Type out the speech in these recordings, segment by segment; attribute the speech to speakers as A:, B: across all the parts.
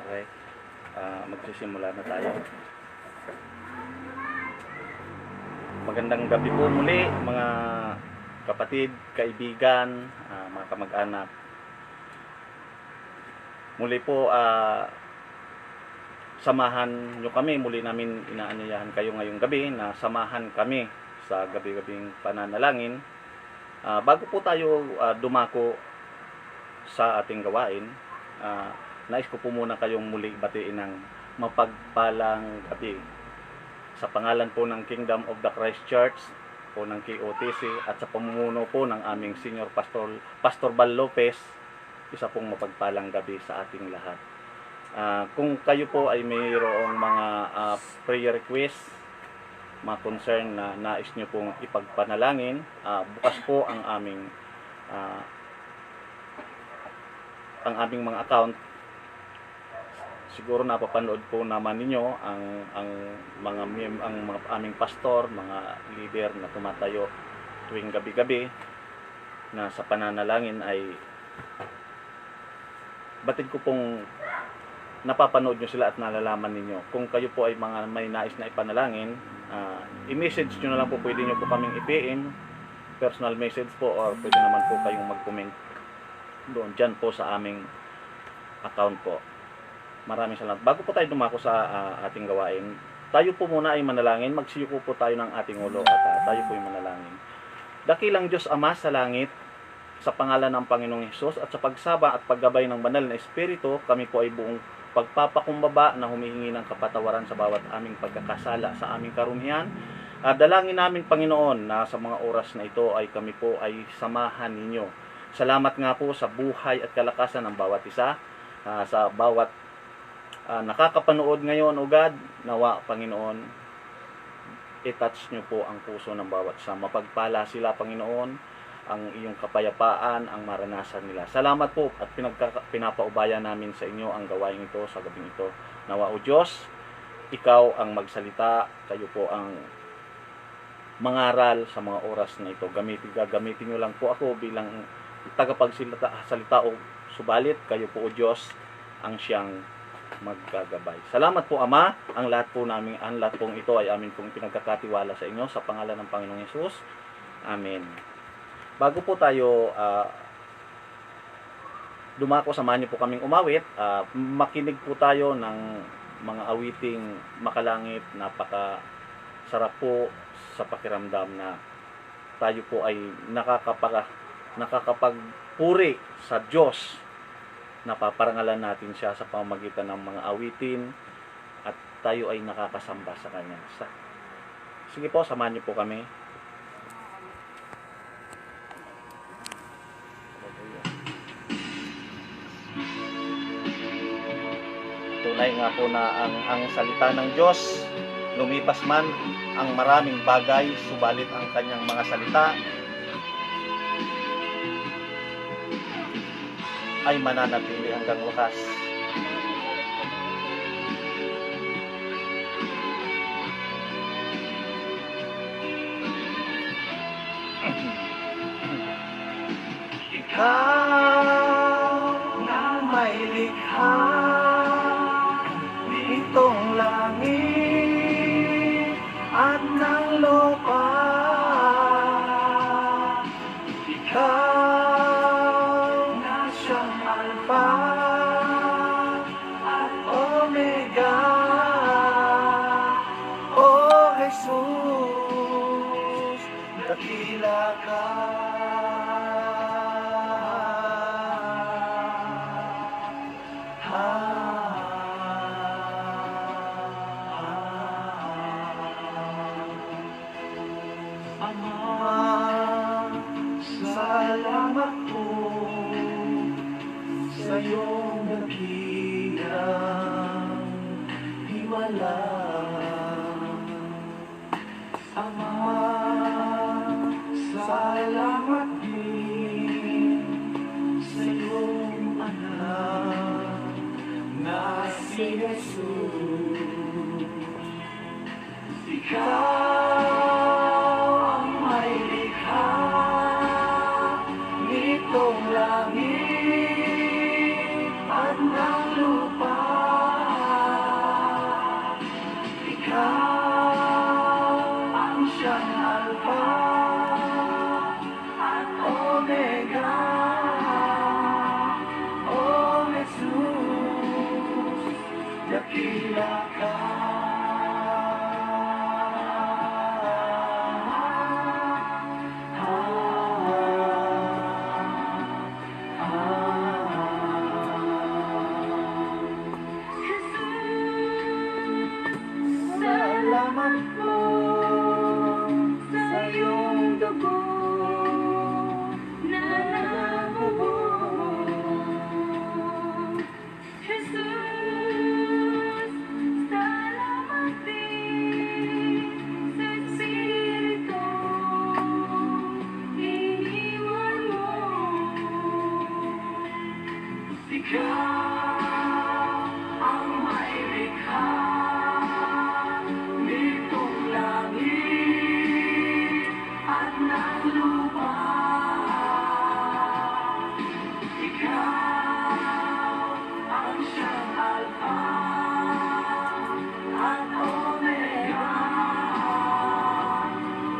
A: Okay, magsisimula na tayo. Magandang gabi po muli mga kapatid, kaibigan, mga kamag-anak. Muli po, samahan nyo kami. Muli namin inaanyayahan kayo ngayong gabi na samahan kami sa gabi-gabing pananalangin. Bago po tayo dumako sa ating gawain, nais ko po muna kayong muli batiin ng mapagpalang gabi. Sa pangalan po ng Kingdom of the Christ Church po ng KOTC at sa pamumuno po ng aming Senior Pastor Bal Lopez, isa pong mapagpalang gabi sa ating lahat. Kung kayo po ay mayroong mga prayer request, mga concern na nais nyo pong ipagpanalangin, bukas po ang aming mga account. Siguro napapanood po naman ninyo ang mga aming pastor, mga leader na tumatayo tuwing gabi-gabi na sa pananalangin ay batid ko pong napapanood nyo sila at nalalaman ninyo. Kung kayo po ay may nais na ipanalangin, i-message nyo na lang po, pwede nyo po kaming i-PM, personal message po, or pwede naman po kayong mag-comment doon, dyan po sa aming account po. Maraming salamat. Bago po tayo dumako sa ating gawain, tayo po muna ay manalangin. Magsiyuko po tayo ng ating ulo at tayo po ay manalangin. Dakilang Diyos Ama sa langit, sa pangalan ng Panginoong Hesus at sa pagsaba at paggabay ng banal na Espiritu, kami po ay buong pagpapakumbaba na humihingi ng kapatawaran sa bawat aming pagkakasala sa aming karumihan. Dalangin namin, Panginoon, na sa mga oras na ito ay kami po ay samahan ninyo. Salamat nga po sa buhay at kalakasan ng bawat isa, sa bawat nakakapanood ngayon, O God, nawa, Panginoon, i-touch nyo po ang puso ng bawat isa. Mapagpala sila, Panginoon, ang iyong kapayapaan, ang maranasan nila. Salamat po at pinapaubaya namin sa inyo ang gawain ito sa gabing ito. Nawa, O Diyos, ikaw ang magsalita, kayo po ang mangaral sa mga oras na ito. Gagamitin nyo lang po ako bilang tagapagsalita o subalit, kayo po, O Diyos, ang siyang maggagabay. Salamat po, Ama. Ang lahat pong ito ay amin pong pinagkakatiwala sa inyo sa pangalan ng Panginoong Hesus. Amen. Bago po tayo dumako, samahan niyo po kaming umawit. Makinig po tayo ng mga awiting makalangit. Napakasarap po sa pakiramdam na tayo po ay nakakapagpuri sa Diyos. Napaparangalan natin siya sa pamamagitan ng mga awitin at tayo ay nakakasamba sa Kanya. Sige po, samahan niyo po kami. Tunay nga po na ang salita ng Diyos, lumipas man ang maraming bagay, subalit ang Kanyang mga salita ay mananatili hanggang wakas. Ikaw na may likha nitong langit at ng lupa, ikaw na siyang Alpha at Omega, O Jesus, dakila ka. Salamat po sa iyong dakilang himala, Ama. Salamat din sa iyong anak na si Jesus. Ikaw ang may likha nitong langit at ng lupa,
B: ang mailikha nitong langit at ng lupa. Ikaw ang siyang Alpha at Omega.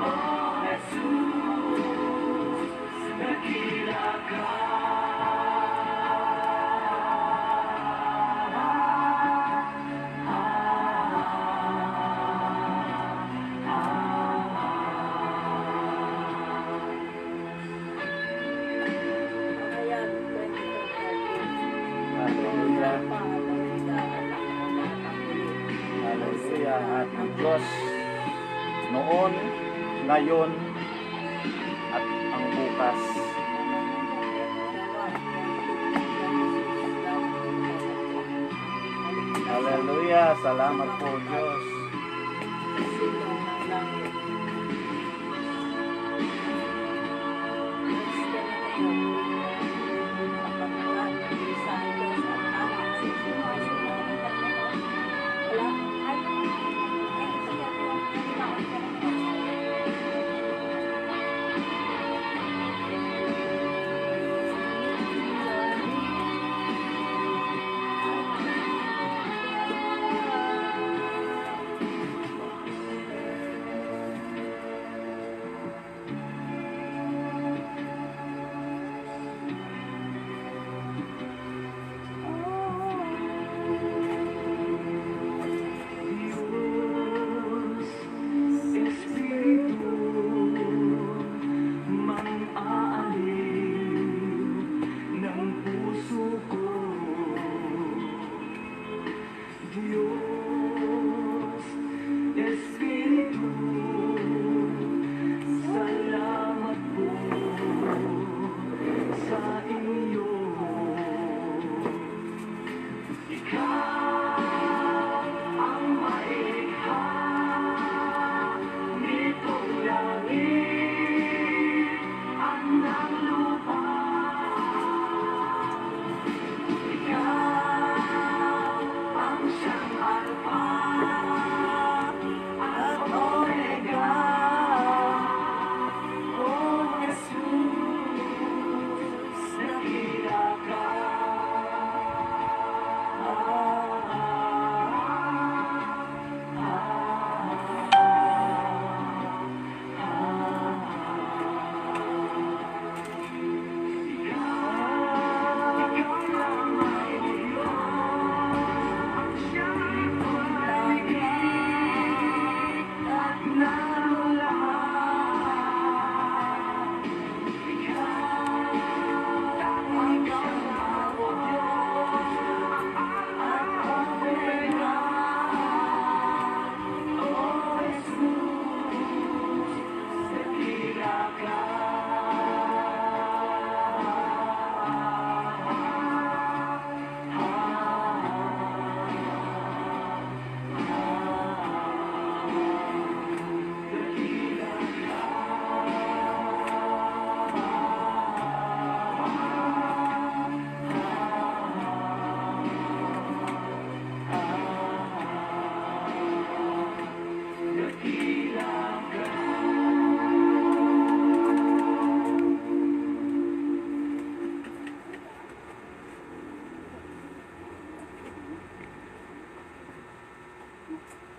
B: O Jesus, dakila ka.
A: Hallelujah. Hallelujah. At ang Diyos noon, ngayon, at ang bukas. Hallelujah. Salamat po Diyos.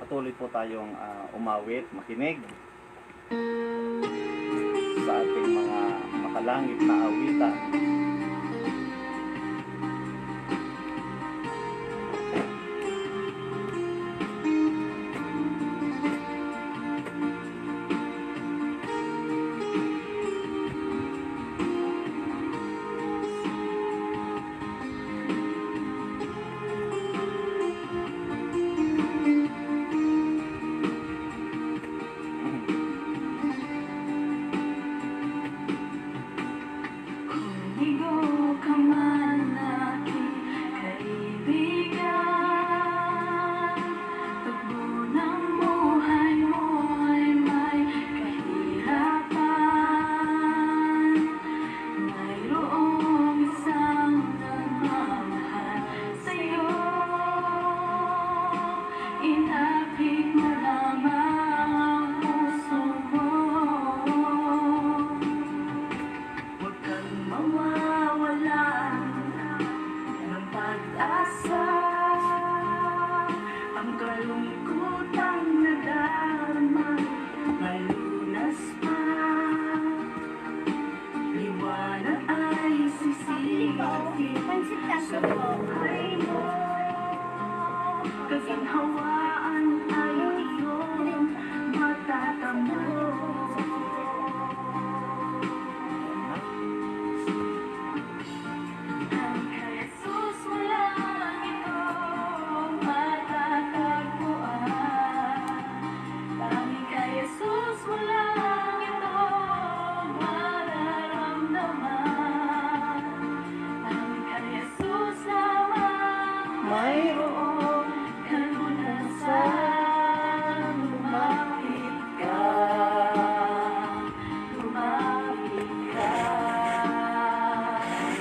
A: Patuloy po tayong umawit, makinig sa ating mga makalangit na awitan.
B: Kung kaginhawaan ay iyong matatamo. Tanging kay Jesus mo lang ito matatagpuan. Tanging kay Jesus mo lang ito mararamdaman. Tanging kay Jesus lamang mayroong kalunasan. Lumapit ka, lumapit ka.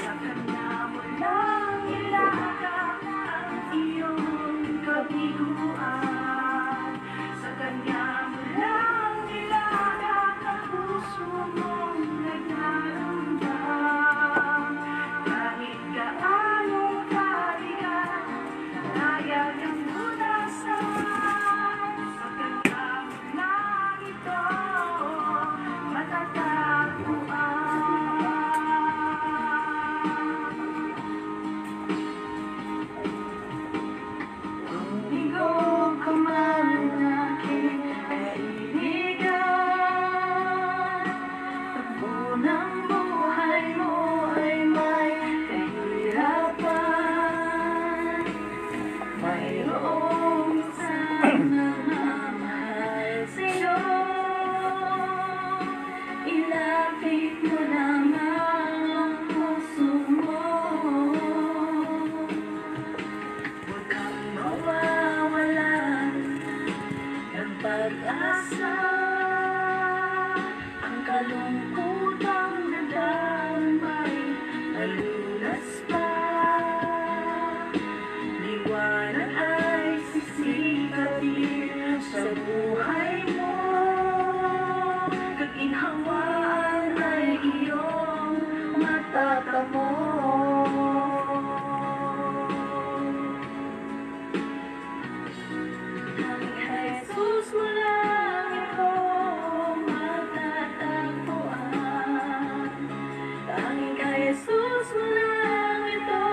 B: Sa Kanya mo lang ilagak ang iyong kabiguan. Sa Kanya mo lang ilagak ang puso mong nagdaramdam. Kahit gaano kabigat, kaya niyang lunasan. Sa Kanya mo lang ito matatagpuan. Kung bigo ka man aking kaibigan, takbo ng buhay mo ay may kahirapan. Mayroong isang nagmamahal sa'yo. Ilapit mo lamang ang puso mo. Huwag kang mawawalan ng pag-asa. Ang kalungkutang nadamay nalunas pa. Liwanag ay sisikatin sa buhay mo. Kaginhawaan ay iyong matatamo. Tanging kay Jesus mo lang ito matatagpuan. Tanging kay Jesus mo lang ito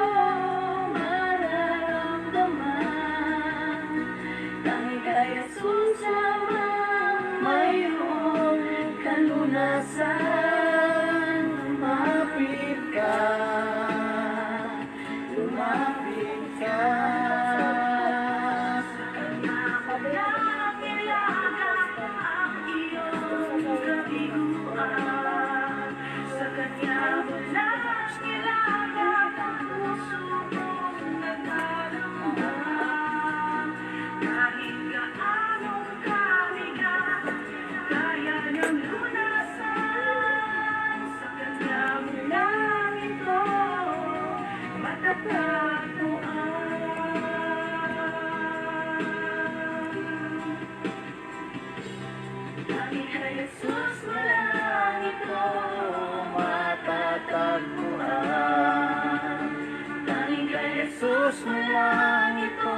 B: mararamdaman. Tanging kay Jesus lamang mayroong kalunasan. Lumapit ka, lumapit ka. Sa Kanya mo lang ilagak ang iyong kabiguan. Sa Kanya mo lang ilagak ang puso mong nagdaramdam. Kahit gaanong kabigat, kaya niyang lunasan. Sa Kanya mo lang ito matatagpuan. Tanging kay Jesus mo lang ito matatagpuan. Tanging kay Jesus mo lang ito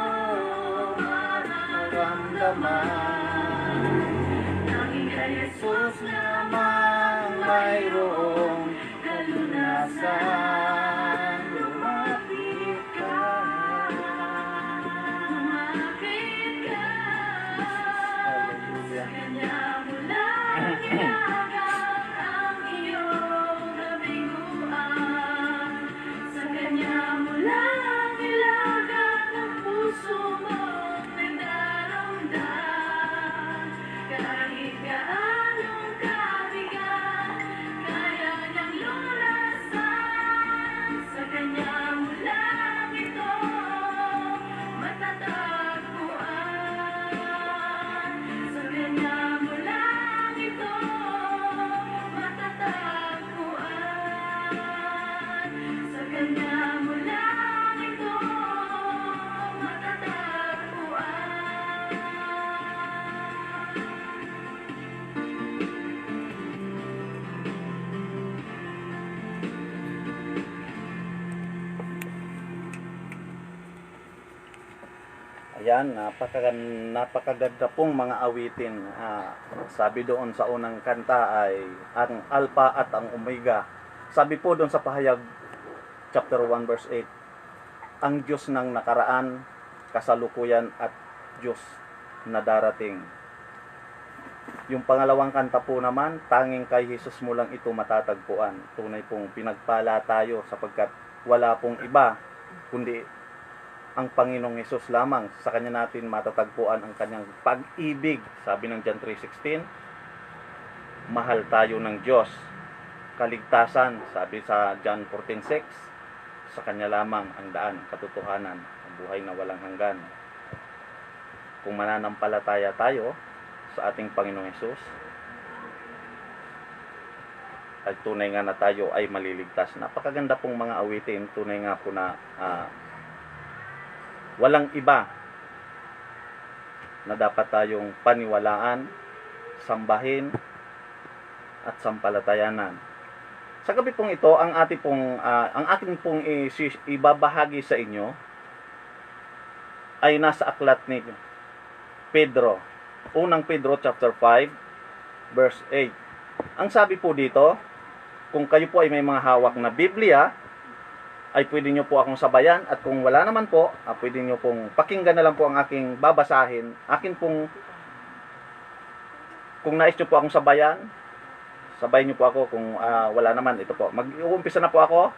B: mararamdaman. Tanging kay Jesus lamang mayroong kalunasan. Lumapit ka, lumapit ka. Sa Kanya mo lang ilagak ang iyong kabiguan. Sa Kanya mo lang ilagak ang puso mong nagdaramdam. Kahit gaanong kabigat, kaya niyang lunasan. Sa Kanya mo lang ito matatagpuan. Sa Kanya mo lang ito matatagpuan. Sa Kanya mo lang ito
A: Ayan, napakaganda pong mga awitin. Sabi doon sa unang kanta ay ang Alpha at ang Omega. Sabi po doon sa Pahayag chapter 1 verse 8, ang Diyos ng nakaraan, kasalukuyan at Diyos na darating. Yung pangalawang kanta po naman, tanging kay Jesus mo lang ito matatagpuan. Tunay pong pinagpala tayo sapagkat wala pong iba kundi ang Panginoong Hesus lamang. Sa Kanya natin matatagpuan ang Kanyang pag-ibig. Sabi ng John 3:16, mahal tayo ng Diyos. Kaligtasan, sabi sa John 14:6, sa Kanya lamang ang daan, katotohanan, ang buhay na walang hanggan. Kung mananampalataya tayo sa ating Panginoong Hesus, ay tunay nga na tayo ay maliligtas. Napakaganda pong mga awitin. Tunay nga po na walang iba na dapat tayong paniwalaan, sambahin, at sampalatayanan. Sa gabi pong ito, ang akin pong ibabahagi sa inyo ay nasa aklat ni Pedro. Unang Pedro chapter 5 verse 8. Ang sabi po dito, kung kayo po ay may mga hawak na Biblia, ay pwede nyo po akong sabayan, at kung wala naman po, pwede nyo pong pakinggan na lang po ang aking babasahin. Kung nais nyo po akong sabayan, sabayin nyo po ako. Kung wala naman, ito po. Mag-uumpisa na po ako.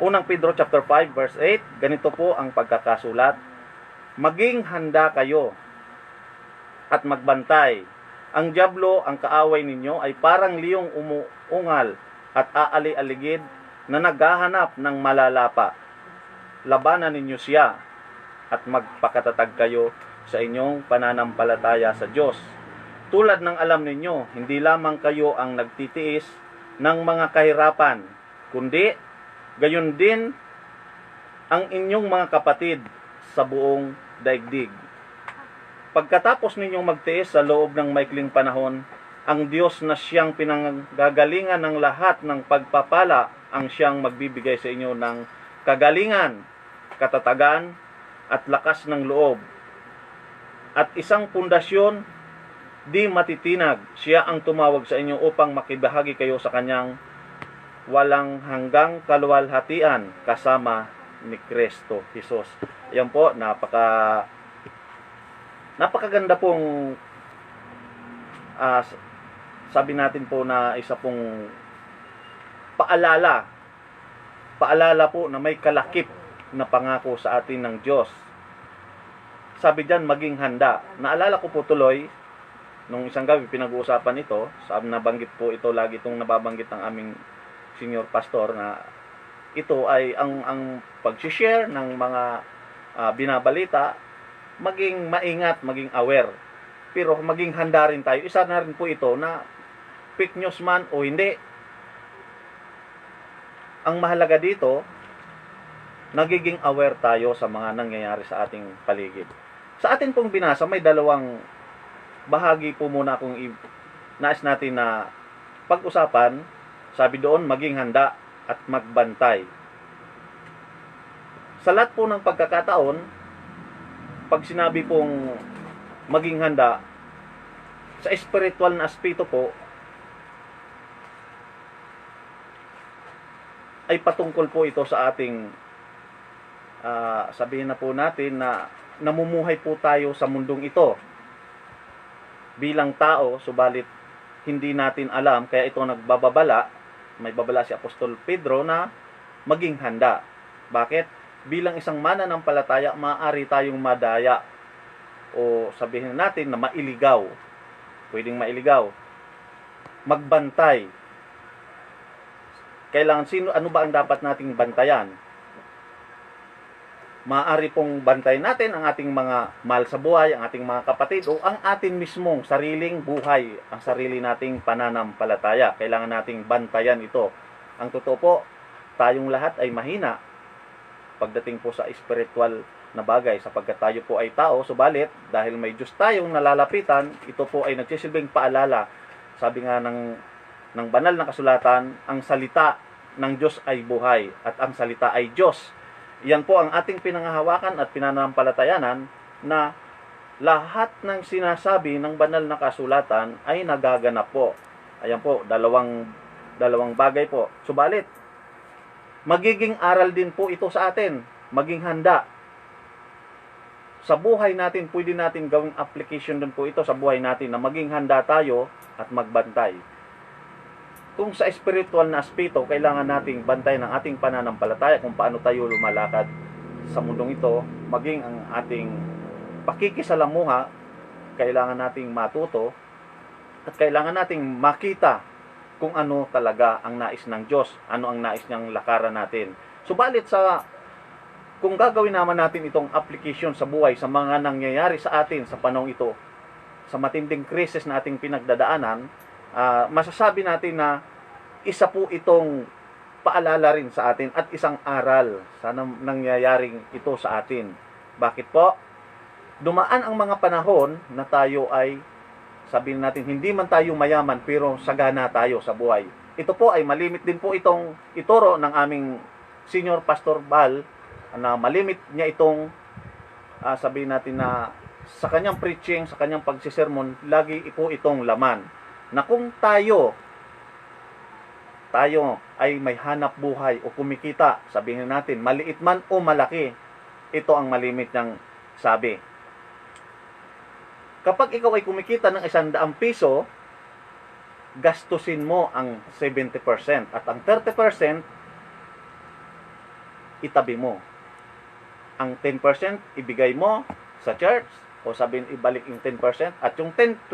A: Unang Pedro chapter 5 verse 8, ganito po ang pagkakasulat. Maging handa kayo at magbantay. Ang dyablo, ang kaaway ninyo, ay parang liyong umuungal at aali-aligid na naghahanap ng malalapa. Labanan ninyo siya at magpakatatag kayo sa inyong pananampalataya sa Diyos. Tulad ng alam ninyo, hindi lamang kayo ang nagtitiis ng mga kahirapan, kundi gayon din ang inyong mga kapatid sa buong daigdig. Pagkatapos ninyong magtiis sa loob ng maikling panahon, ang Diyos na siyang pinanggagalingan ng lahat ng pagpapala ang siyang magbibigay sa inyo ng kagalingan, katatagan, at lakas ng loob. At isang pundasyon di matitinag, siya ang tumawag sa inyo upang makibahagi kayo sa kanyang walang hanggang kaluwalhatian kasama ni Kristo Jesus. Yan po, napakaganda pong sabi natin po na isa pong paalala po na may kalakip na pangako sa atin ng Diyos. Sabi diyan, maging handa. Naalala ko po tuloy nung isang gabi pinag-uusapan ito, sabi nabanggit po ito, lagi itong nababanggit ng aming senior pastor, na ito ay ang pag-share ng mga binabalita, maging maingat, maging aware. Pero maging handa rin tayo. Isa na rin po ito na fake news man o hindi. Ang mahalaga dito, nagiging aware tayo sa mga nangyayari sa ating paligid. Sa atin pong binasa, may dalawang bahagi po muna kung nais natin na pag-usapan. Sabi doon, maging handa at magbantay. Sa lahat po ng pagkakataon, pag sinabi pong maging handa, sa spiritual na aspeto po, ay patungkol po ito sa ating, sabihin na po natin na namumuhay po tayo sa mundong ito bilang tao, subalit hindi natin alam, kaya ito nagbababala, may babala si Apostol Pedro na maging handa. Bakit? Bilang isang mananampalataya, maaari tayong madaya o sabihin natin na mailigaw. Pwedeng mailigaw. Magbantay. Kailangan ano ba ang dapat nating bantayan? Maaari pong bantayan natin ang ating mga mahal sa buhay, ang ating mga kapatid, o ang ating mismong sariling buhay, ang sarili nating pananampalataya. Kailangan nating bantayan ito. Ang totoo po, tayong lahat ay mahina pagdating po sa spiritual na bagay, sapagkat tayo po ay tao, subalit dahil may Diyos tayong nalalapitan, ito po ay nagsisilbing paalala. Sabi nga ng banal na kasulatan, ang salita ng Diyos ay buhay at ang salita ay Diyos. Yan po ang ating pinangahawakan at pinanampalatayanan, na lahat ng sinasabi ng banal na kasulatan ay nagaganap po. Ayan po, dalawang bagay po. Subalit, magiging aral din po ito sa atin, maging handa. sa buhay natin, pwede natin gawing application din po ito sa buhay natin na maging handa tayo at magbantay. Kung sa spiritual na aspeto, kailangan nating bantayan ang ating pananampalataya kung paano tayo lumalakad sa mundong ito, maging ang ating pakikisalamuha, kailangan nating matuto at kailangan nating makita kung ano talaga ang nais ng Diyos, ano ang nais niyang lakaran natin. Subalit kung gagawin naman natin itong application sa buhay, sa mga nangyayari sa atin sa panahong ito, sa matinding krisis na ating pinagdadaanan, masasabi natin na isa po itong paalala rin sa atin at isang aral sa nangyayaring ito sa atin. Bakit po? Dumaan ang mga panahon na tayo ay, sabihin natin, hindi man tayo mayaman pero sagana tayo sa buhay. Ito po ay malimit din po itong ituro ng aming Senior Pastor Bal, na malimit niya itong sabihin natin na sa kanyang preaching, sa kanyang pagsisermon, lagi po itong laman na kung tayo ay may hanap buhay o kumikita, sabihin natin, maliit man o malaki, ito ang malimit niyang sabi. Kapag ikaw ay kumikita ng 100 piso, gastusin mo ang 70% at ang 30% itabi mo. Ang 10% ibigay mo sa church o sabihin ibalik yung 10% at yung 20%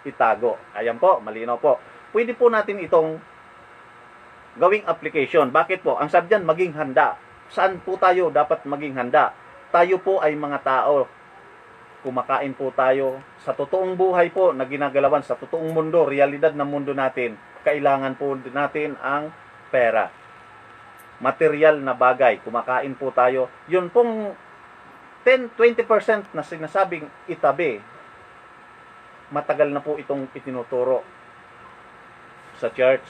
A: itago. Ayan po, malinaw po. Pwede po natin itong gawing application. Bakit po? Ang sabi dyan, maging handa. Saan po tayo dapat maging handa? Tayo po ay mga tao. Kumakain po tayo. Sa totoong buhay po na ginagalawan, sa totoong mundo, realidad ng mundo natin, kailangan po natin ang pera. Material na bagay. Kumakain po tayo. Yun pong 10-20% na sinasabing itabi, matagal na po itong itinuturo sa church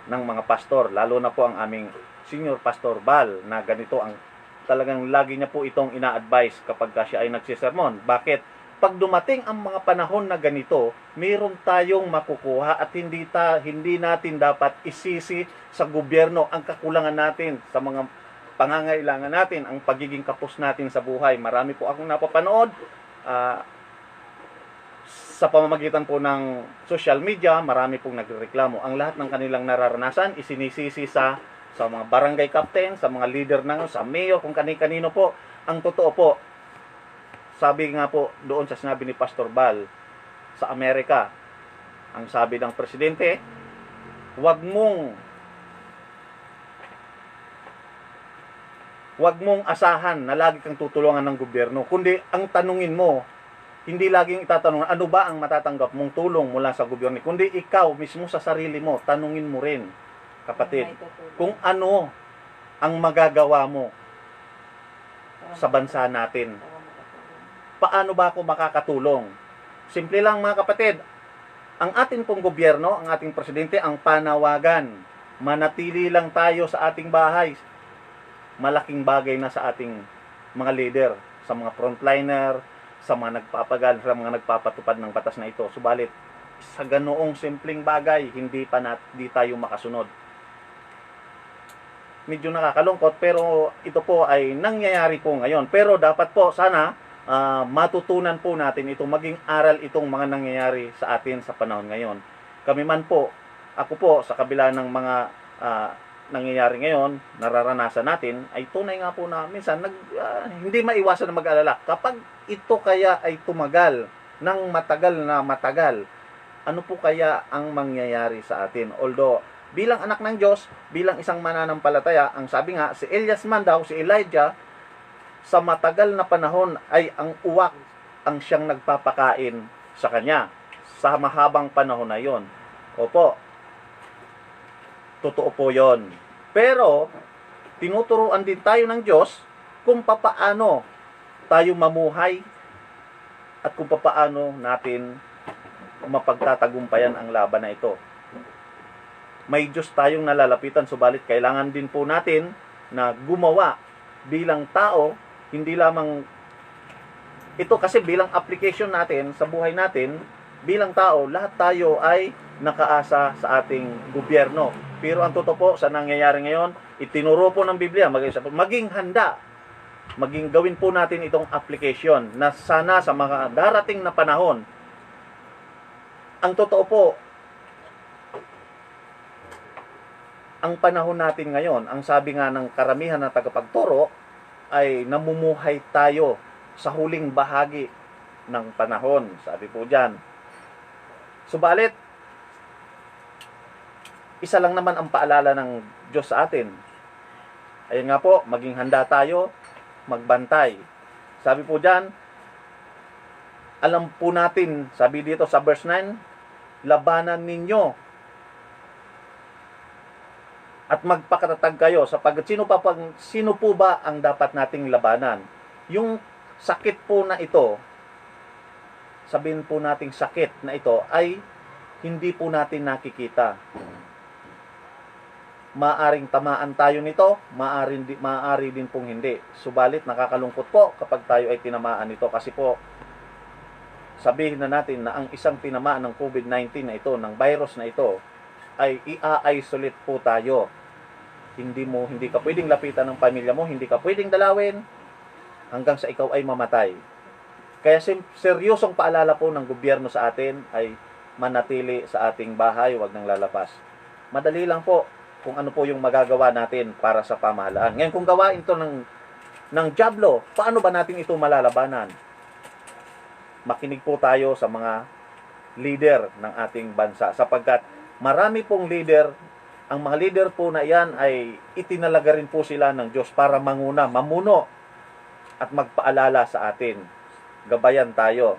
A: ng mga pastor, lalo na po ang aming Senior Pastor Bal, na ganito ang talagang lagi niya po itong ina-advise kapag siya ay nagsisermon. Bakit? Pag dumating ang mga panahon na ganito, mayroon tayong makukuha at hindi natin dapat isisi sa gobyerno ang kakulangan natin sa mga pangangailangan natin, ang pagiging kapos natin sa buhay. Marami po akong napapanood sa pamamagitan po ng social media, marami pong nagreklamo. Ang lahat ng kanilang nararanasan isinisisi sa mga barangay captain, sa mga leader sa mayor, kung kani-kanino po. Ang totoo po, sabi nga po doon sa sinabi ni Pastor Bal, sa Amerika, ang sabi ng presidente, wag mong asahan na lagi kang tutulungan ng gobyerno, kundi ang tanungin mo, hindi laging itatanong, ano ba ang matatanggap mong tulong mula sa gobyerno, kundi ikaw mismo sa sarili mo, tanungin mo rin, kapatid, kung ano ang magagawa mo sa bansa natin. Paano ba ako makakatulong? Simple lang mga kapatid, ang ating pong gobyerno, ang ating presidente, ang panawagan, manatili lang tayo sa ating bahay. Malaking bagay na sa ating mga leader, sa mga frontliner, sa mga nagpapatupad ng batas na ito. Subalit, sa ganoong simpleng bagay, hindi tayo makasunod. Medyo nakakalungkot, pero ito po ay nangyayari po ngayon. Pero dapat po, sana, matutunan po natin ito, maging aral itong mga nangyayari sa atin sa panahon ngayon. Kami man po, ako po, sa kabila ng mga nangyayari ngayon, nararanasan natin, ay tunay nga po na minsan hindi maiwasan na mag-alala. Kapag ito kaya ay tumagal ng matagal, ano po kaya ang mangyayari sa atin? Although, bilang anak ng Diyos, bilang isang mananampalataya, ang sabi nga, si Elias man daw, si Elijah, sa matagal na panahon ay ang uwak ang siyang nagpapakain sa kanya. Sa mahabang panahon na yon. Opo, totoo po yon. Pero, tinuturuan din tayo ng Diyos kung papaano tayo mamuhay at kung papaano natin mapagtatagumpayan ang laban na ito. May Diyos tayong nalalapitan, subalit kailangan din po natin na gumawa bilang tao, hindi lamang ito kasi bilang application natin sa buhay natin, bilang tao, lahat tayo ay nakaasa sa ating gobyerno. Pero ang totoo po sa nangyayari ngayon, itinuro po ng Biblia, maging handa maging gawin po natin itong application na sana sa mga darating na panahon, ang totoo po, ang panahon natin ngayon, ang sabi nga ng karamihan ng tagapagturo, ay namumuhay tayo sa huling bahagi ng panahon. Sabi po dyan. Subalit, isa lang naman ang paalala ng Diyos sa atin. Ayun nga po, maging handa tayo, magbantay. Sabi po dyan, alam po natin, sabi dito sa verse 9, labanan ninyo at magpakatatag kayo sapagkat sino po ba ang dapat nating labanan? Yung sakit po na ito, sabihin po nating sakit na ito ay hindi po natin nakikita. Maaring tamaan tayo nito, maaari din pong hindi. Subalit nakakalungkot po kapag tayo ay tinamaan nito kasi po sabihin na natin na ang isang tinamaan ng COVID-19 na ito, ng virus na ito, ay i-isolate po tayo. Hindi ka pwedeng lapitan ng pamilya mo, hindi ka pwedeng dalawin hanggang sa ikaw ay mamatay. Kaya seryosong paalala po ng gobyerno sa atin ay manatili sa ating bahay, wag nang lalabas. Madali lang po kung ano po yung magagawa natin para sa pamahalaan. Ngayon kung gawain ito ng dyablo, paano ba natin ito malalabanan? Makinig po tayo sa mga leader ng ating bansa sapagkat marami pong leader. Ang mga leader po na yan ay itinalaga rin po sila ng Diyos para mamuno at magpaalala sa atin. Gabayan tayo.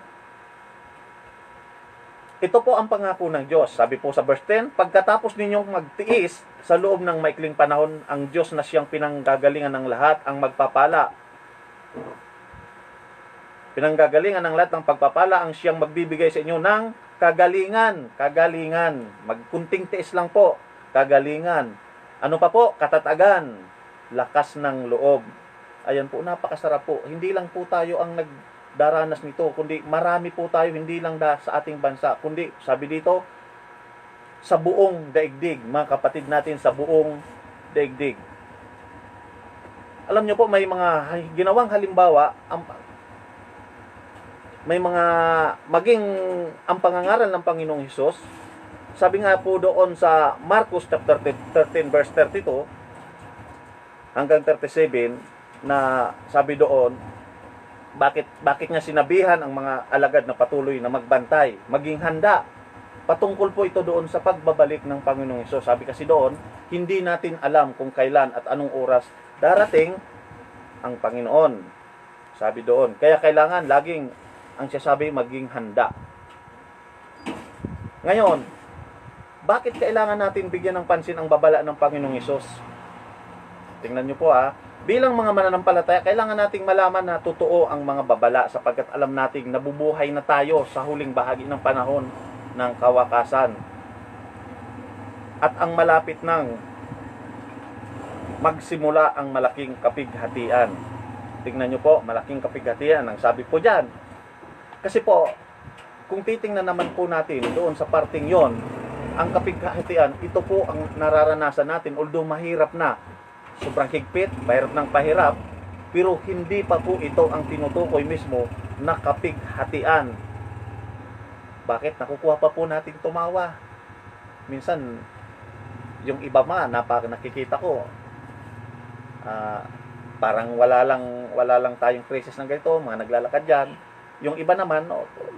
A: Ito po ang pangako ng Diyos. Sabi po sa verse 10, pagkatapos ninyong magtiis sa loob ng maikling panahon, ang Diyos na siyang pinanggagalingan ng lahat ang magpapala. Pinanggagalingan ng lahat ng pagpapala ang siyang magbibigay sa inyo ng kagalingan. Kagalingan. Magkunting tiis lang po. Kagalingan. Ano pa po? Katatagan. Lakas ng loob. Ayan po, napakasarap po. Hindi lang po tayo ang nagdaranas nito, kundi marami po tayo, hindi lang sa ating bansa, kundi, sabi dito, sa buong daigdig. Mga kapatid natin sa buong daigdig. Alam nyo po, may mga ginawang halimbawa, may mga maging ang pangangaral ng Panginoong Hesus. Sabi nga po doon sa Marcos chapter 13 verse 32 hanggang 37 na sabi doon, bakit nga sinabihan ang mga alagad na patuloy na magbantay, maging handa. Patungkol po ito doon sa pagbabalik ng Panginoong Hesus. Sabi kasi doon, hindi natin alam kung kailan at anong oras darating ang Panginoon. Sabi doon, kaya kailangan laging ang sasabi maging handa. Ngayon, bakit kailangan natin bigyan ng pansin ang babala ng Panginoong Hesus? Tingnan nyo po bilang mga mananampalataya, kailangan nating malaman na totoo ang mga babala sapagkat alam nating nabubuhay na tayo sa huling bahagi ng panahon ng kawakasan. At ang malapit nang magsimula ang malaking kapighatian. Tingnan nyo po, malaking kapighatian ang sabi po dyan. Kasi po, kung titingnan naman po natin doon sa parting yon, ang kapighatian, ito po ang nararanasan natin. Although mahirap na, sobrang higpit, pahirap ng pahirap, pero hindi pa po ito ang tinutukoy mismo na kapighatian. Bakit? Nakukuha pa po natin tumawa. Minsan, yung iba nakikita ko, parang wala lang tayong krisis ng ganito, mga naglalakad dyan. Yung iba naman,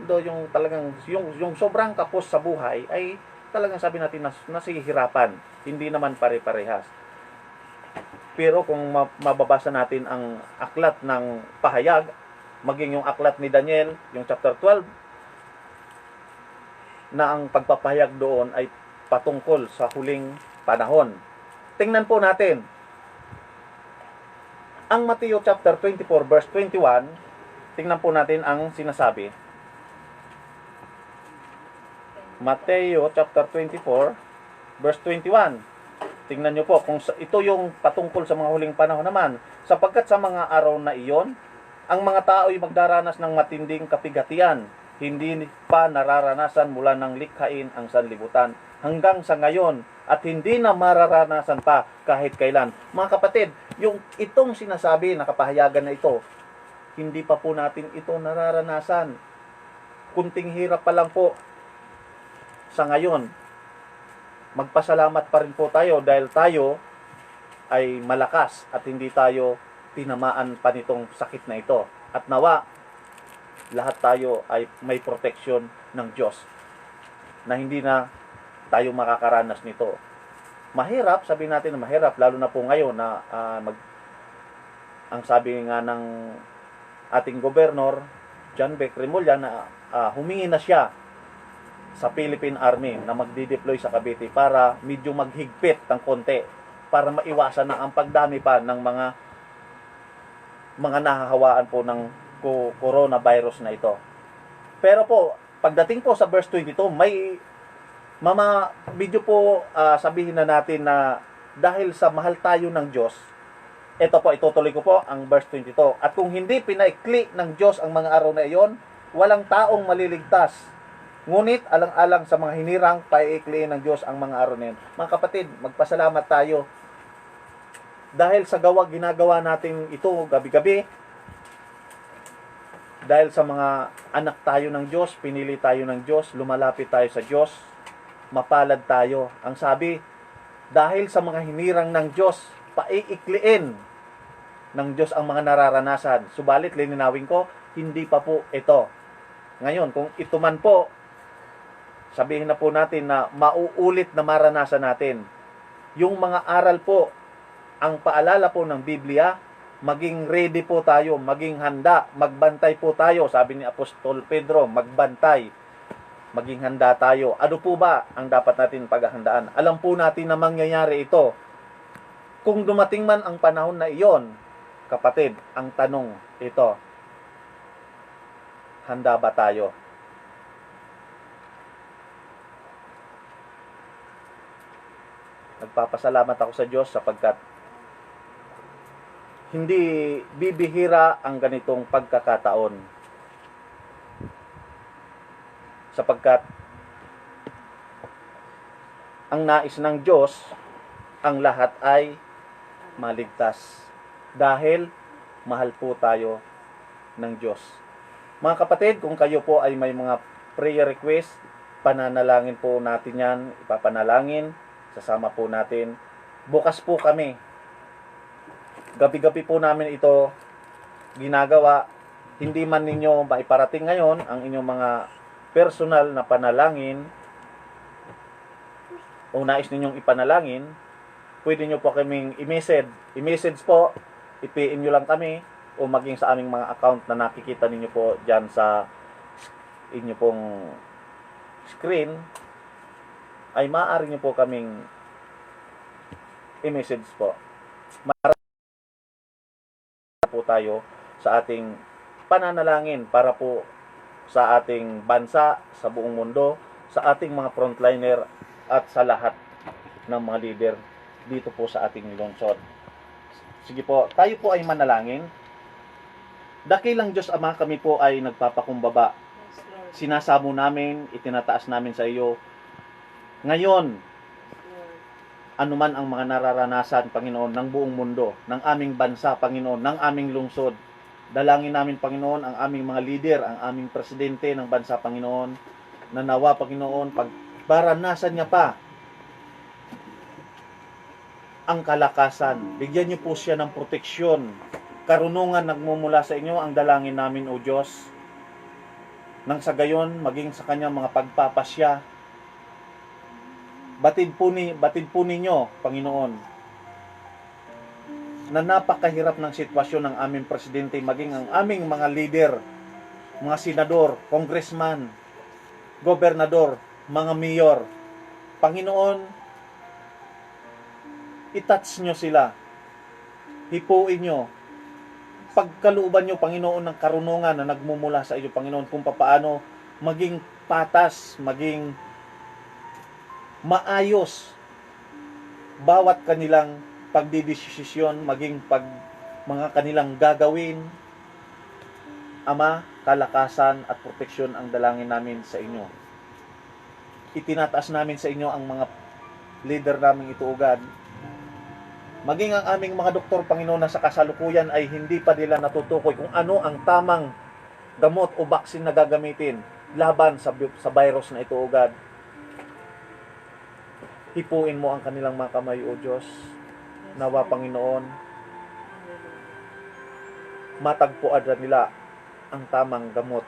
A: yung talagang, yung sobrang kapos sa buhay, ay talagang sabi natin nasihirapan. Hindi naman pare-parehas. Pero kung mababasa natin ang aklat ng pahayag, maging yung aklat ni Daniel, yung chapter 12, na ang pagpapahayag doon ay patungkol sa huling panahon. Tingnan po natin. Ang Mateo chapter 24 verse 21, tingnan po natin ang sinasabi. Mateo chapter 24 verse 21. Tingnan nyo po kung ito yung patungkol sa mga huling panahon naman. Sapagkat sa mga araw na iyon, ang mga tao ay magdaranas ng matinding kapighatian. Hindi pa nararanasan mula ng likhain ang sanlibutan hanggang sa ngayon at hindi na mararanasan pa kahit kailan. Mga kapatid, yung itong sinasabi na kapahayagan na ito, hindi pa po natin ito nararanasan. Kunting hirap pa lang po sa ngayon. Magpasalamat pa rin po tayo dahil tayo ay malakas at hindi tayo tinamaan pa nitong sakit na ito. At nawa, lahat tayo ay may proteksyon ng Diyos na hindi na tayo makakaranas nito. Mahirap, sabihin natin na mahirap, lalo na po ngayon na ang sabi nga ng ating gobernador, John Beck Remulla, na humingi na siya sa Philippine Army na magdi-deploy sa Cavite para medyo maghigpit ng konti para maiwasan na ang pagdami pa ng mga nahahawaan po ng coronavirus na ito. Pero po, pagdating po sa verse 22, may medyo po sabihin na natin na dahil sa mahal tayo ng Diyos, ito po, itutuloy ko po ang verse 22. At kung hindi pinaikli ng Diyos ang mga araw na iyon, walang taong maliligtas. Ngunit alang-alang sa mga hinirang, paiikliin ng Diyos ang mga araw na iyon. Mga kapatid, magpasalamat tayo dahil sa ginagawa natin ito gabi-gabi. Dahil sa mga anak tayo ng Diyos, pinili tayo ng Diyos, lumalapit tayo sa Diyos, mapalad tayo. Ang sabi, dahil sa mga hinirang ng Diyos, paiikliin ng Diyos ang mga nararanasan. Subalit, lininawin ko, hindi pa po ito. Ngayon, kung ito man po, sabihin na po natin na mauulit na maranasan natin. Yung mga aral po, ang paalala po ng Biblia, maging ready po tayo, maging handa, magbantay po tayo. Sabi ni Apostol Pedro, magbantay, maging handa tayo. Ano po ba ang dapat natin paghahandaan? Alam po natin na mangyayari ito. Kung dumating man ang panahon na iyon, kapatid, ang tanong ito, handa ba tayo? Nagpapasalamat ako sa Diyos sapagkat hindi bibihira ang ganitong pagkakataon. Sapagkat ang nais ng Diyos, ang lahat ay maligtas. Dahil mahal po tayo ng Diyos. Mga kapatid, kung kayo po ay may mga prayer request, pananalangin po natin yan, ipapanalangin, sasama po natin. Bukas po kami. Gabi-gabi po namin ito ginagawa. Hindi man ninyo maiparating ngayon ang inyong mga personal na panalangin o nais ninyong ipanalangin, pwede nyo po kaming i-message po, i-PM nyo lang kami o maging sa aming mga account na nakikita ninyo po dyan sa inyo pong screen, ay maaari nyo po kaming i-message po. Marami po tayo sa ating pananalangin para po sa ating bansa, sa buong mundo, sa ating mga frontliner at sa lahat ng mga leader dito po sa ating lungsod. Sige po, tayo po ay manalangin. Dakilang Diyos Ama, kami po ay nagpapakumbaba. Sinasamo namin, itinataas namin sa iyo. Ngayon, anuman ang mga nararanasan, Panginoon, ng buong mundo, ng aming bansa, Panginoon, ng aming lungsod, dalangin namin, Panginoon, ang aming mga leader, ang aming presidente ng bansa, Panginoon, na nawa, Panginoon, pagbaranasan niya pa ang kalakasan. Bigyan niyo po siya ng proteksyon, karunungan nagmumula sa inyo, ang dalangin namin, O Diyos, nang sa gayon, maging sa kanyang mga pagpapasya. Batid po ninyo, Panginoon, na napakahirap ng sitwasyon ng aming presidente, maging ang aming mga leader, mga senador, congressman, gobernador, mga mayor. Panginoon, itouch nyo sila. Hipuin nyo. Pagkalooban nyo, Panginoon, ng karunungan na nagmumula sa iyo, Panginoon, kung paano maging patas, maging maayos bawat kanilang pagdidesisyon, maging mga kanilang gagawin. Ama, kalakasan at proteksyon ang dalangin namin sa inyo. Itinataas namin sa inyo ang mga leader namin ito, O God. Maging ang aming mga doktor, Panginoon, na sa kasalukuyan ay hindi pa nila natutukoy kung ano ang tamang gamot o baksin na gagamitin laban sa virus na ito, O God. Hipuin mo ang kanilang mga kamay, O Diyos. Nawa, Panginoon, matagpuan nila ang tamang gamot.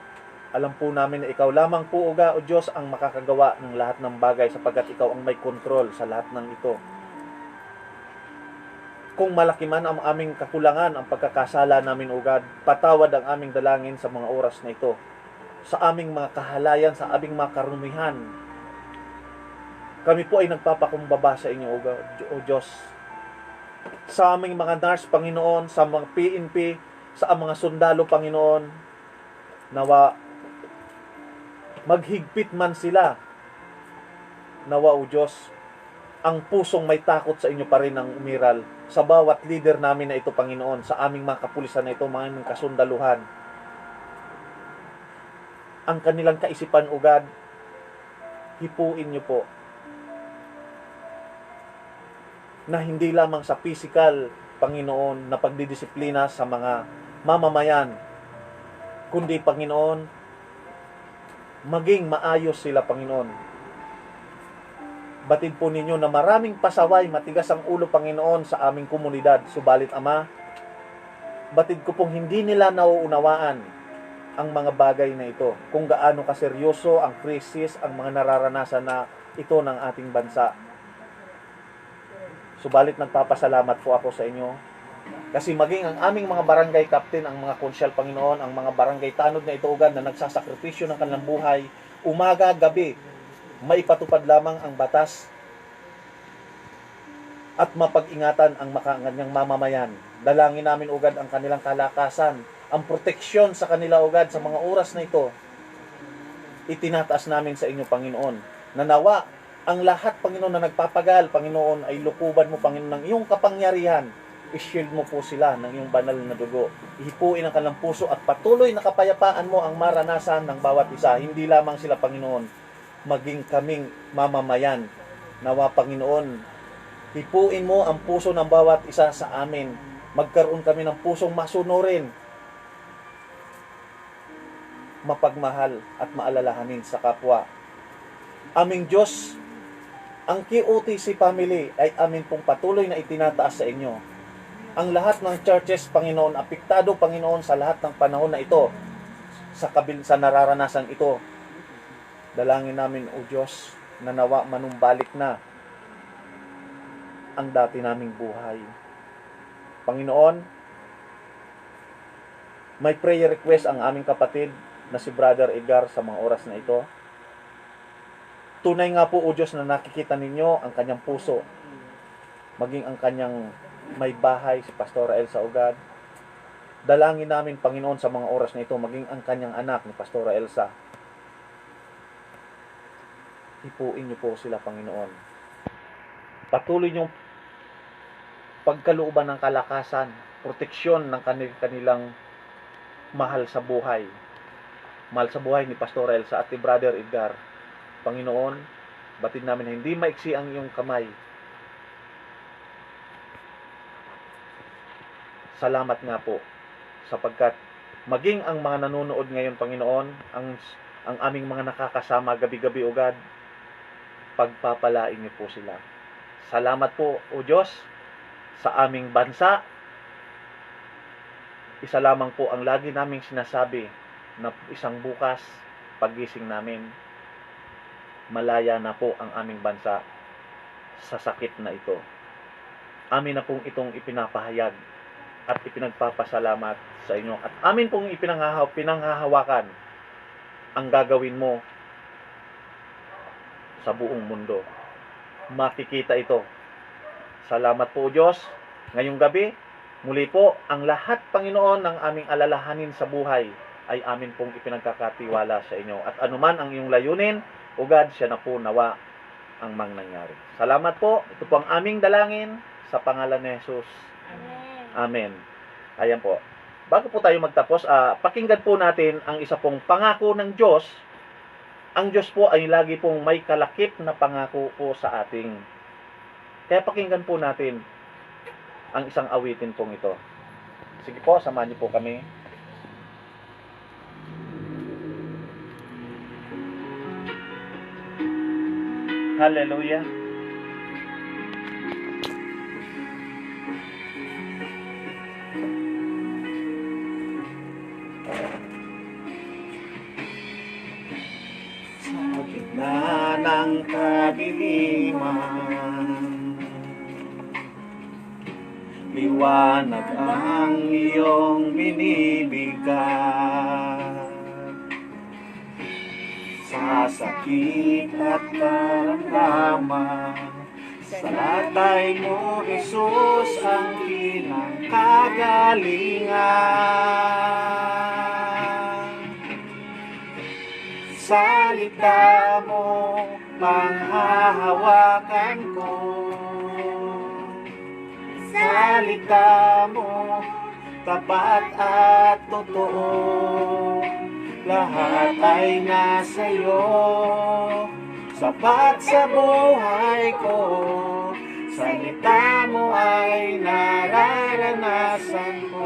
A: Alam po namin na ikaw lamang po, O Diyos, ang makakagawa ng lahat ng bagay sapagkat ikaw ang may kontrol sa lahat ng ito. Kung malaki man ang aming kakulangan, ang pagkakasala namin, O God, patawad ang aming dalangin sa mga oras na ito. Sa aming mga kahalayan, sa aming mga karumihan. Kami po ay nagpapakumbaba sa inyo, O Diyos. Sa aming mga nurse, Panginoon, sa mga PNP, sa mga sundalo, Panginoon, nawa maghigpit man sila. Nawa, O Diyos, ang pusong may takot sa inyo pa rin ang umiral sa bawat leader namin na ito, Panginoon, sa aming mga kapulisan na ito, mga aming kasundaluhan. Ang kanilang kaisipan, O God, hipuin niyo po na hindi lamang sa physical, Panginoon, na pagdidisiplina sa mga mamamayan, kundi, Panginoon, maging maayos sila, Panginoon. Batid po ninyo na maraming pasaway, matigas ang ulo, Panginoon, sa aming komunidad. Subalit, Ama, batid ko pong hindi nila nauunawaan ang mga bagay na ito. Kung gaano kaseryoso ang krisis, ang mga nararanasan na ito ng ating bansa. Subalit, nagpapasalamat po ako sa inyo. Kasi maging ang aming mga barangay captain, ang mga konsyal, Panginoon, ang mga barangay tanod na ito, ugad, na nagsasakripisyo ng kanilang buhay, umaga, gabi, maipatupad lamang ang batas at mapag-ingatan ang kanyang mamamayan. Dalangin namin, ugad, ang kanilang kalakasan, ang proteksyon sa kanila, ugad, sa mga oras na ito. Itinataas namin sa inyo, Panginoon, na nawa ang lahat, Panginoon, na nagpapagal, Panginoon, ay lukuban mo, Panginoon, ng iyong kapangyarihan. I-shield mo po sila ng iyong banal na dugo. Ihipuin ang kanilang puso at patuloy na kapayapaan mo ang maranasan ng bawat isa. Hindi lamang sila, Panginoon, maging kaming mamamayan. Nawa, Panginoon, hipuin mo ang puso ng bawat isa sa amin. Magkaroon kami ng pusong masunurin, mapagmahal at maalalahanin sa kapwa. Aming Diyos, ang QOTC family ay amin pong patuloy na itinataas sa inyo. Ang lahat ng churches, Panginoon, apektado, Panginoon, sa lahat ng panahon na ito, sa nararanasan ito. Dalangin namin, O Diyos, na nawa manumbalik na ang dati naming buhay. Panginoon, may prayer request ang aming kapatid na si Brother Edgar sa mga oras na ito. Tunay nga po, O Diyos, na nakikita ninyo ang kanyang puso, maging ang kanyang may bahay, si Pastora Elsa, O God. Dalangin namin, Panginoon, sa mga oras na ito, maging ang kanyang anak ni Pastora Elsa. Hipuin niyo po sila, Panginoon. Patuloy niyong pagkalooban ng kalakasan, proteksyon ng kanilang mahal sa buhay. Mahal sa buhay ni Pastor Elsa at ni Brother Edgar. Panginoon, batid namin na hindi maiksi ang iyong kamay. Salamat nga po sapagkat maging ang mga nanonood ngayon, Panginoon, ang aming mga nakakasama gabi-gabi, O God, pagpapalain niyo po sila. Salamat po, O Diyos, sa aming bansa. Isa lamang po ang lagi naming sinasabi, na isang bukas, paggising namin, malaya na po ang aming bansa sa sakit na ito. Amin na pong itong ipinapahayag at ipinagpapasalamat sa inyo. At amin pong pinanghahawakan ang gagawin mo sa buong mundo. Makikita ito. Salamat po, Diyos. Ngayong gabi, muli po, ang lahat, Panginoon, ng aming alalahanin sa buhay ay amin pong ipinagkakatiwala sa inyo. At anuman ang iyong layunin, O God, siya na po nawa ang mangyari. Salamat po. Ito po ang aming dalangin sa pangalan ni Jesus. Amen. Ayan po. Bago po tayo magtapos, pakinggan po natin ang isa pong pangako ng Diyos. Ang Diyos po ay lagi pong may kalakip na pangako po sa ating Kaya pakinggan po natin ang isang awitin pong ito. Sige po, samahan niyo po kami. Hallelujah. Sa gitna ng kadiliman, liwanag ang iyong binibigay. Sa sakit at karamdaman, sa latay mo, Jesus, ang pinangkagalingan. Salita mo, panghahawakan ko. Salita mo, tapat at totoo. Lahat ay nasa iyo, sapat sa buhay ko. Salita mo ay nararanasan ko.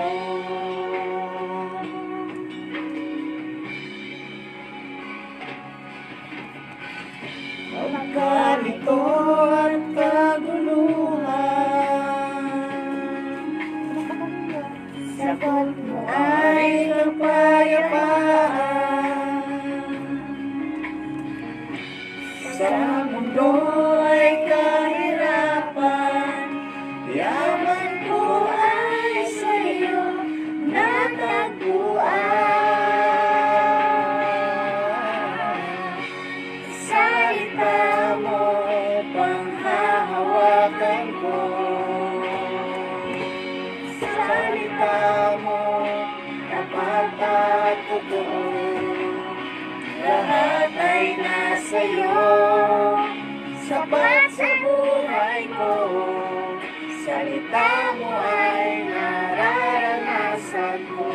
A: Ang ganito at kaguluhan, sagot mo ay kapayapaan. Sa mundo ay kahirapan, yaman ko ay sa iyo natagpuan. Salita mo, panghahawakan ko. Salita mo, tapat at totoo. Lahat ay nasa iyo, sapat sa buhay ko. Salita mo ay nararanasan ko.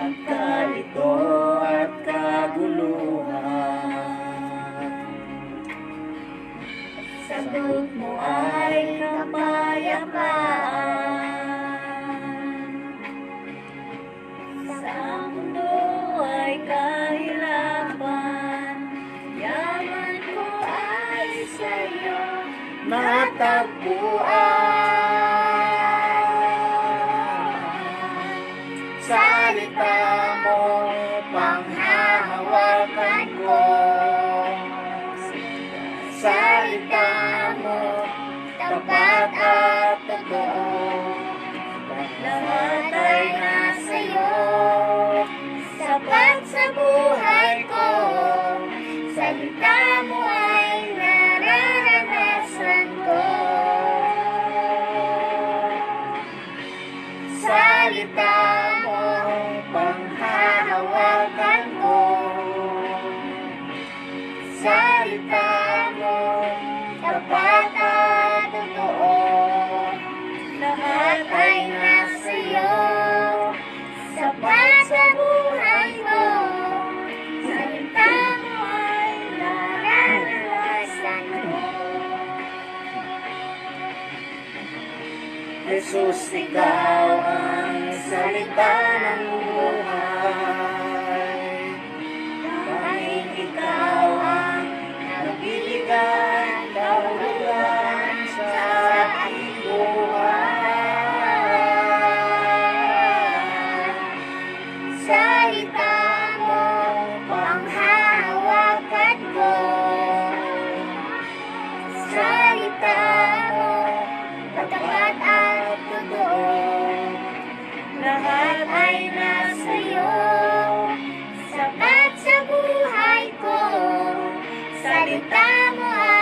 A: Magkalito at kaguluhan, sagot mo ay kapayapaan. Sa mundo ay kahirapan, yaman ko ay sa iyo natagpuan. Salita mo, panghahawakan ko. Salita mo, tapat at totoo. Lahat ay nasa iyo, sapat sa buhay ko. Salita mo ay nararanasan ko. Salita mo, panghahawakan ko. Salita mo, tapat at totoo. Lahat ay nasa iyo, sapat sa buhay ko. Salita mo ay nararanasan ko. Jesus, ikaw ang salita ng buhay. Tanging ikaw ang nagbibigay kahulugan sa aking buhay. Salita mo, panghahawakan ko. Salita mo, tapat at totoo. Lahat ay nasa iyo, sapat sa buhay ko. Salita mo ay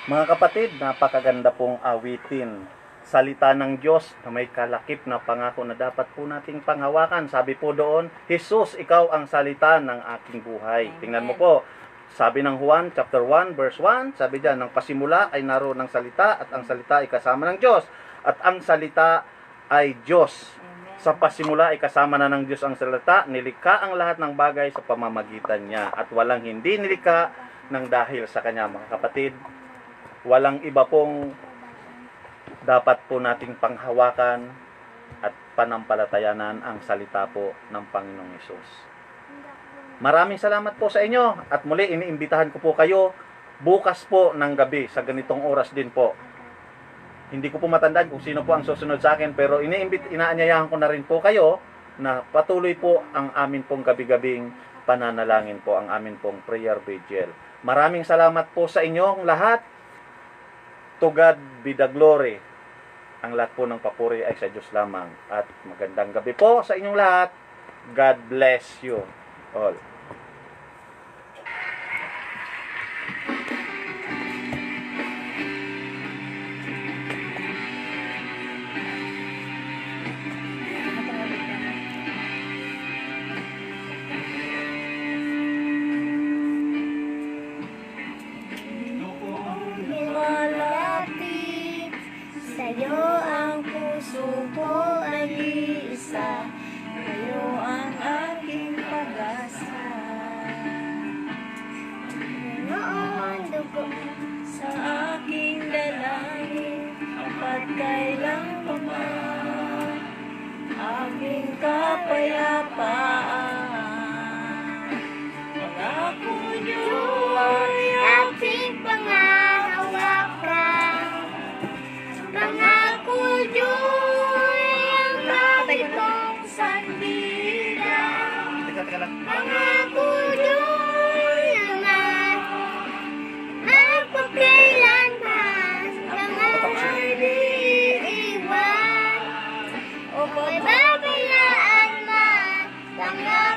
A: Mga kapatid, napakaganda pong awitin. Salita ng Diyos na may kalakip na pangako na dapat po nating panghawakan. Sabi po doon, Jesus, ikaw ang salita ng aking buhay. Tingnan mo po, sabi ng Juan chapter 1 verse 1, sabi diyan, ng pasimula ay naroon ng salita at ang salita ay kasama ng Diyos. At ang salita ay Diyos. Sa pasimula ay kasama na ng Diyos ang salita, nilikha ang lahat ng bagay sa pamamagitan niya. At walang hindi nilikha ng dahil sa kanya, mga kapatid. Walang iba pong dapat po nating panghawakan at panampalatayanan ang salita po ng Panginoong Hesus. Maraming salamat po sa inyo at muli iniimbitahan ko po kayo bukas po ng gabi sa ganitong oras din po. Hindi ko po matandaan kung sino po ang susunod sa akin pero inaanyayahan ko na rin po kayo na patuloy po ang amin pong gabi-gabing pananalangin po, ang amin pong prayer vigil. Maraming salamat po sa inyong lahat. To God be the glory. Ang lahat po ng papuri ay sa Diyos lamang. At magandang gabi po sa inyong lahat. God bless you all.
C: Lumalapit sa'yo ang puso ko ay isa. Kayo ang aking pag-asa. Noon dugo sa aking dalangin at kailang paman aking kapayapaan. Pangako niyo ay aking pangahawakan. Pangako niyo ay ang lagi kong sandigan. Pangako niyo naman magpakailanman. Pangako di iiwan o pababayaan man. Pangako